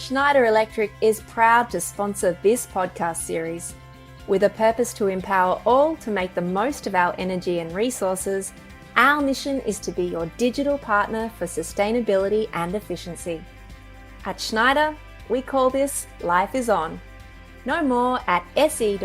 Schneider Electric is proud to sponsor this podcast series. With a purpose to empower all to make the most of our energy and resources, our mission is to be your digital partner for sustainability and efficiency. At Schneider, we call this Life is On. Know more at se.com/au.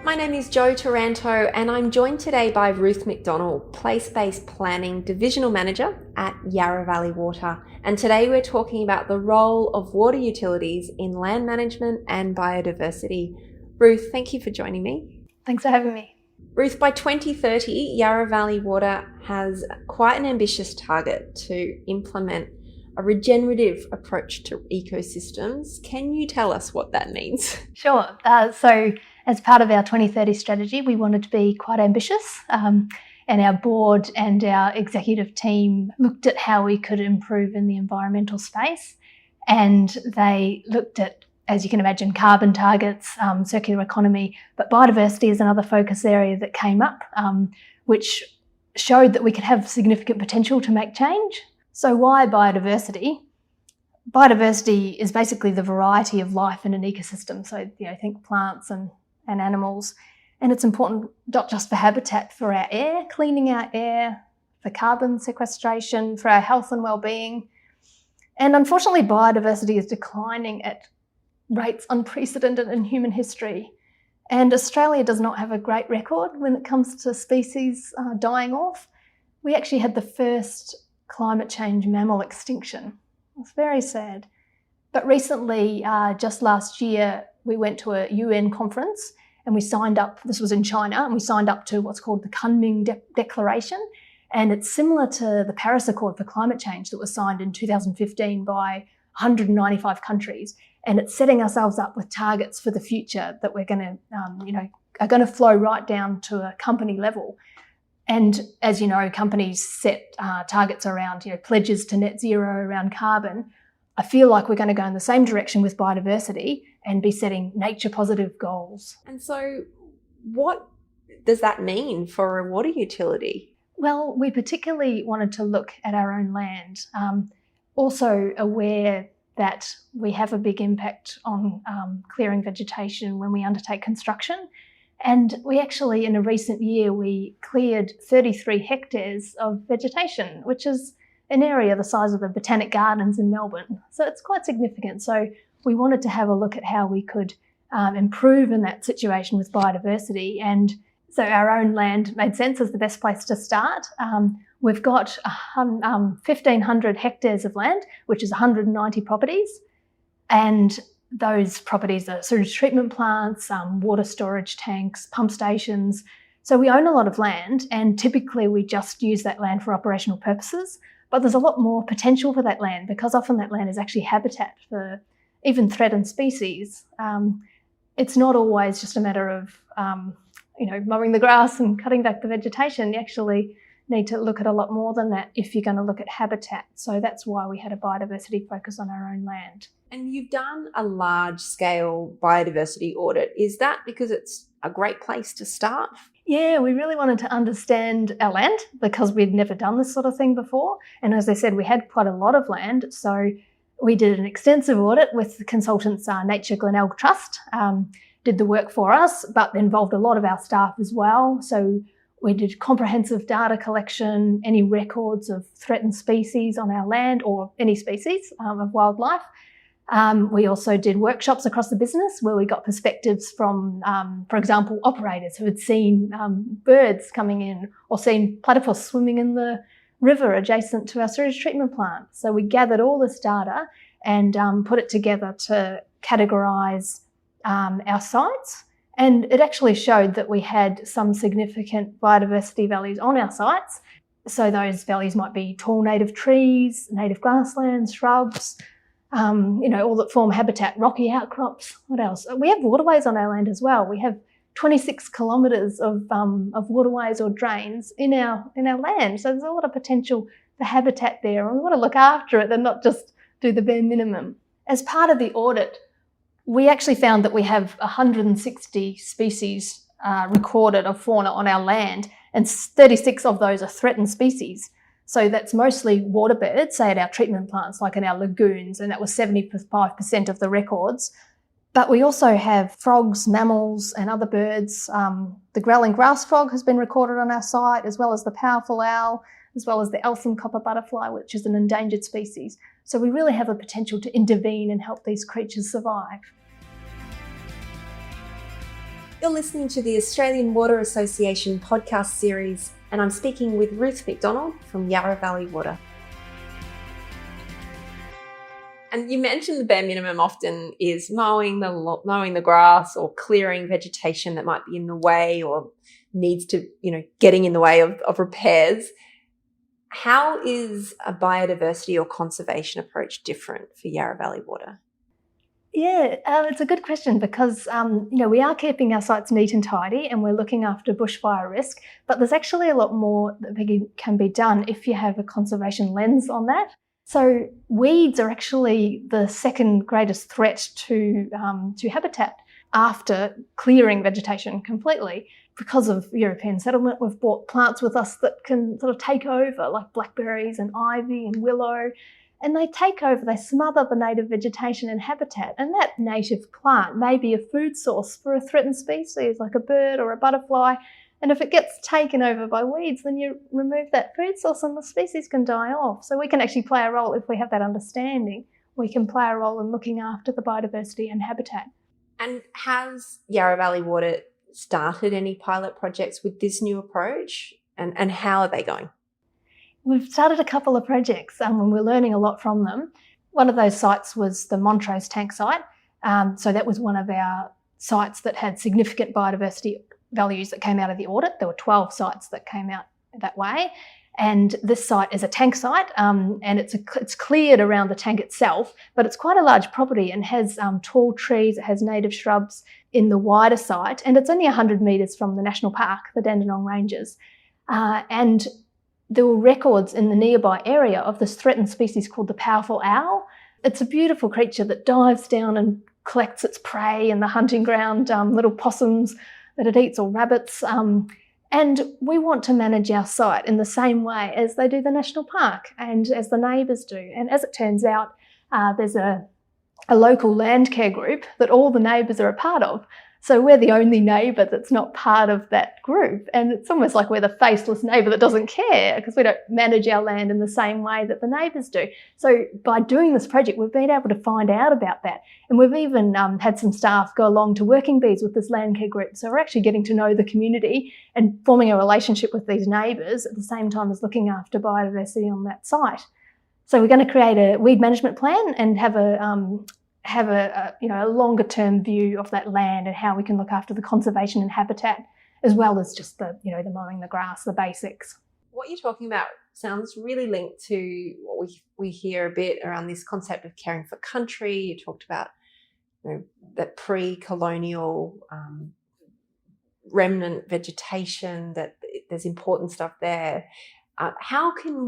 My name is Jo Taranto and I'm joined today by Ruth McDonnell, Place-Based Planning Divisional Manager at Yarra Valley Water. And today we're talking about the role of water utilities in land management and biodiversity. Ruth, thank you for joining me. Thanks for having me. Ruth, by 2030, Yarra Valley Water has quite an ambitious target to implement a regenerative approach to ecosystems. Can you tell us what that means? Sure. So as part of our 2030 strategy, we wanted to be quite ambitious, and our board and our executive team looked at how we could improve in the environmental space, and they looked at, as you can imagine, carbon targets, circular economy, but biodiversity is another focus area that came up, which showed that we could have significant potential to make change. So why biodiversity? Biodiversity is basically the variety of life in an ecosystem. So, think plants and animals. And it's important not just for habitat, for our air, cleaning our air, for carbon sequestration, for our health and well-being. And unfortunately, biodiversity is declining at rates unprecedented in human history. And Australia does not have a great record when it comes to species dying off. We actually had the first climate change mammal extinction. It's very sad. But recently, just last year, we went to a UN conference and we signed up, this was in China, and we signed up to what's called the Kunming Declaration. And it's similar to the Paris Accord for climate change that was signed in 2015 by 195 countries. And it's setting ourselves up with targets for the future that we're going to, are going to flow right down to a company level. And as you know, companies set targets around, pledges to net zero around carbon. I feel like we're going to go in the same direction with biodiversity and be setting nature positive goals. And so what does that mean for a water utility? Well, we particularly wanted to look at our own land, also aware that we have a big impact on clearing vegetation when we undertake construction. And we actually, in a recent year, we cleared 33 hectares of vegetation, which is an area the size of the Botanic Gardens in Melbourne. So it's quite significant. So we wanted to have a look at how we could improve in that situation with biodiversity. And so our own land made sense as the best place to start. We've got 1,500 hectares of land, which is 190 properties. And those properties are sewage treatment plants, water storage tanks, pump stations. So we own a lot of land, and typically we just use that land for operational purposes. But there's a lot more potential for that land because often that land is actually habitat for even threatened species. It's not always just a matter of, mowing the grass and cutting back the vegetation. You actually need to look at a lot more than that if you're going to look at habitat. So that's why we had a biodiversity focus on our own land. And you've done a large-scale biodiversity audit. Is that because it's a great place to start? Yeah, we really wanted to understand our land because we'd never done this sort of thing before. And as I said, we had quite a lot of land. So we did an extensive audit with the consultants, Nature Glenelg Trust, did the work for us, but involved a lot of our staff as well. So we did comprehensive data collection, any records of threatened species on our land or any species of wildlife. We also did workshops across the business where we got perspectives from, for example, operators who had seen birds coming in or seen platypus swimming in the river adjacent to our sewage treatment plant. So we gathered all this data and put it together to categorise our sites. And it actually showed that we had some significant biodiversity values on our sites. So those values might be tall native trees, native grasslands, shrubs, all that form habitat, rocky outcrops. What else? We have waterways on our land as well. We have 26 kilometres of waterways or drains in our land. So there's a lot of potential for habitat there, and we want to look after it and not just do the bare minimum. As part of the audit, we actually found that we have 160 species recorded of fauna on our land, and 36 of those are threatened species. So that's mostly water birds, say at our treatment plants, like in our lagoons, and that was 75% of the records. But we also have frogs, mammals and other birds. The growling grass frog has been recorded on our site, as well as the powerful owl, as well as the Eltham copper butterfly, which is an endangered species. So we really have a potential to intervene and help these creatures survive. You're listening to the Australian Water Association podcast series, and I'm speaking with Ruth McDonnell from Yarra Valley Water. And you mentioned the bare minimum often is mowing the grass or clearing vegetation that might be in the way or needs to, getting in the way of repairs. How is a biodiversity or conservation approach different for Yarra Valley Water? Yeah, it's a good question because, we are keeping our sites neat and tidy and we're looking after bushfire risk, but there's actually a lot more that can be done if you have a conservation lens on that. So weeds are actually the second greatest threat to habitat after clearing vegetation completely. Because of European settlement, we've brought plants with us that can sort of take over, like blackberries and ivy and willow, and they take over, they smother the native vegetation and habitat, and that native plant may be a food source for a threatened species like a bird or a butterfly. And if it gets taken over by weeds, then you remove that food source and the species can die off. So we can actually play a role if we have that understanding. We can play a role in looking after the biodiversity and habitat. And has Yarra Valley Water started any pilot projects with this new approach? And how are they going? We've started a couple of projects and we're learning a lot from them. One of those sites was the Montrose tank site. So that was one of our sites that had significant biodiversity values that came out of the audit. There were 12 sites that came out that way. And this site is a tank site and it's cleared around the tank itself, but it's quite a large property and has tall trees, it has native shrubs in the wider site, and it's only 100 metres from the national park, the Dandenong Ranges. And there were records in the nearby area of this threatened species called the powerful owl. It's a beautiful creature that dives down and collects its prey in the hunting ground, little possums that it eats or rabbits. And we want to manage our site in the same way as they do the national park and as the neighbours do. And as it turns out, there's a local land care group that all the neighbours are a part of. So we're the only neighbour that's not part of that group. And it's almost like we're the faceless neighbour that doesn't care because we don't manage our land in the same way that the neighbours do. So by doing this project, we've been able to find out about that. And we've even had some staff go along to working bees with this land care group. So we're actually getting to know the community and forming a relationship with these neighbours at the same time as looking after biodiversity on that site. So we're going to create a weed management plan and have a longer term view of that land and how we can look after the conservation and habitat, as well as just the mowing the grass, the basics. What you're talking about sounds really linked to what we hear a bit around this concept of caring for country. You talked about that pre-colonial remnant vegetation, that there's important stuff there. How can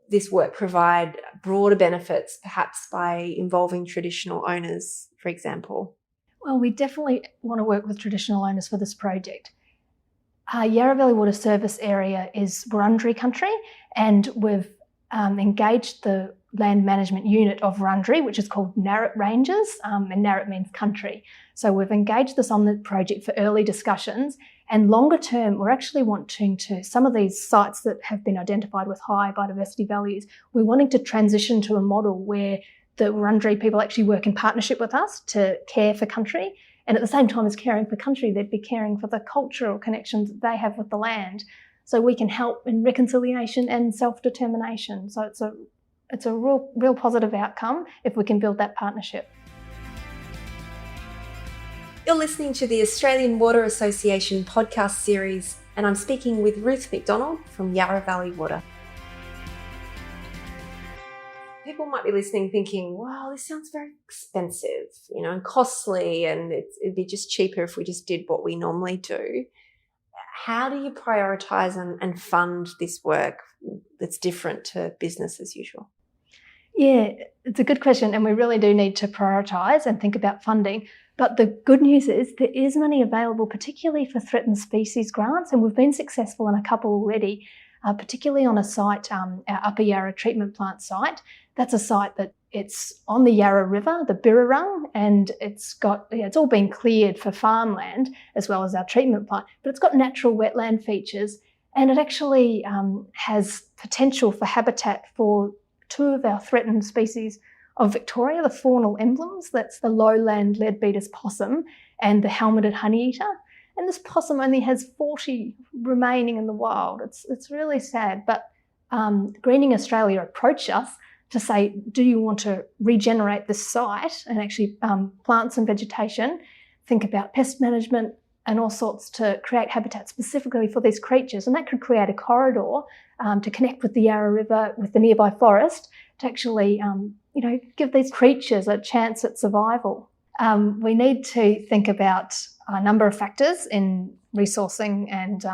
this work provide broader benefits, perhaps by involving traditional owners, for example? Well, we definitely want to work with traditional owners for this project. Yarra Valley Water Service area is Wurundjeri country, and we've engaged the land management unit of Wurundjeri, which is called Narrett Ranges, and Narrett means country. So we've engaged this on the project for early discussions, and longer term, we're actually wanting to, some of these sites that have been identified with high biodiversity values, we're wanting to transition to a model where the Wurundjeri people actually work in partnership with us to care for country. And at the same time as caring for country, they'd be caring for the cultural connections that they have with the land. So we can help in reconciliation and self-determination. So it's a real positive outcome if we can build that partnership. You're listening to the Australian Water Association podcast series, and I'm speaking with Ruth McDonnell from Yarra Valley Water. People might be listening thinking, wow, this sounds very expensive, and costly, and it'd be just cheaper if we just did what we normally do. How do you prioritise and fund this work that's different to business as usual? Yeah, it's a good question, and we really do need to prioritise and think about funding. But the good news is there is money available, particularly for threatened species grants, and we've been successful in a couple already. particularly on a site, our Upper Yarra treatment plant site. That's a site that it's on the Yarra River, the Birrarung, and it's all been cleared for farmland as well as our treatment plant, but it's got natural wetland features, and it actually has potential for habitat for two of our threatened species of Victoria, the faunal emblems. That's the lowland leadbeater's possum and the helmeted honeyeater. And this possum only has 40 remaining in the wild. It's really sad, but Greening Australia approached us to say, do you want to regenerate this site and actually plant some vegetation, think about pest management and all sorts to create habitat specifically for these creatures. And that could create a corridor to connect with the Yarra River, with the nearby forest, to actually give these creatures a chance at survival. We need to think about a number of factors in resourcing and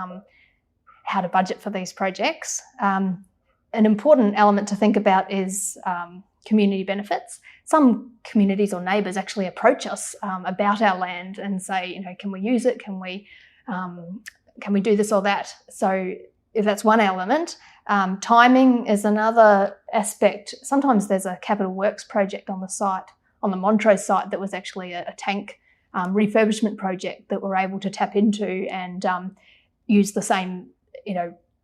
how to budget for these projects. An important element to think about is community benefits. Some communities or neighbours actually approach us about our land and say, can we use it? Can we do this or that? So if that's one element. Timing is another aspect. Sometimes there's a capital works project on the site, on the Montrose site, that was actually a tank refurbishment project that we're able to tap into and use the same,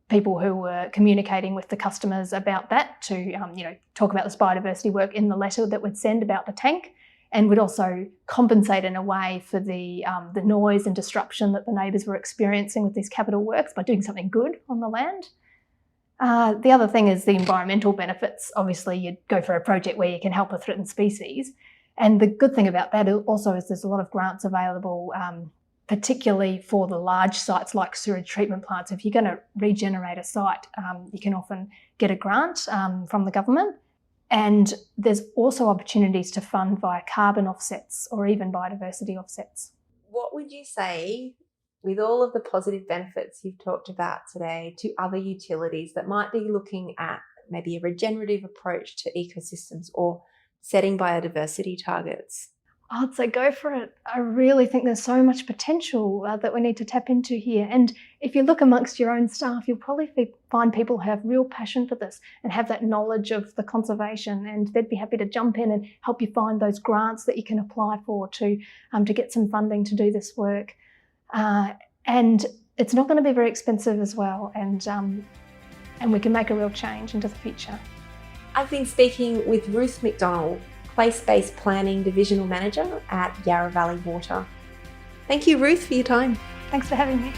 people who were communicating with the customers about that to, talk about this biodiversity work in the letter that we'd send about the tank, and would also compensate in a way for the noise and disruption that the neighbours were experiencing with these capital works by doing something good on the land. The other thing is the environmental benefits. Obviously, you'd go for a project where you can help a threatened species. And the good thing about that also is there's a lot of grants available, particularly for the large sites like sewage treatment plants. If you're going to regenerate a site, you can often get a grant from the government. And there's also opportunities to fund via carbon offsets or even biodiversity offsets. What would you say, with all of the positive benefits you've talked about today, to other utilities that might be looking at maybe a regenerative approach to ecosystems or setting biodiversity targets? I'd say go for it. I really think there's so much potential that we need to tap into here. And if you look amongst your own staff, you'll probably find people who have real passion for this and have that knowledge of the conservation, and they'd be happy to jump in and help you find those grants that you can apply for to get some funding to do this work. And it's not going to be very expensive as well, and we can make a real change into the future. I've been speaking with Ruth McDonnell, Place-Based Planning Divisional Manager at Yarra Valley Water. Thank you, Ruth, for your time. Thanks for having me.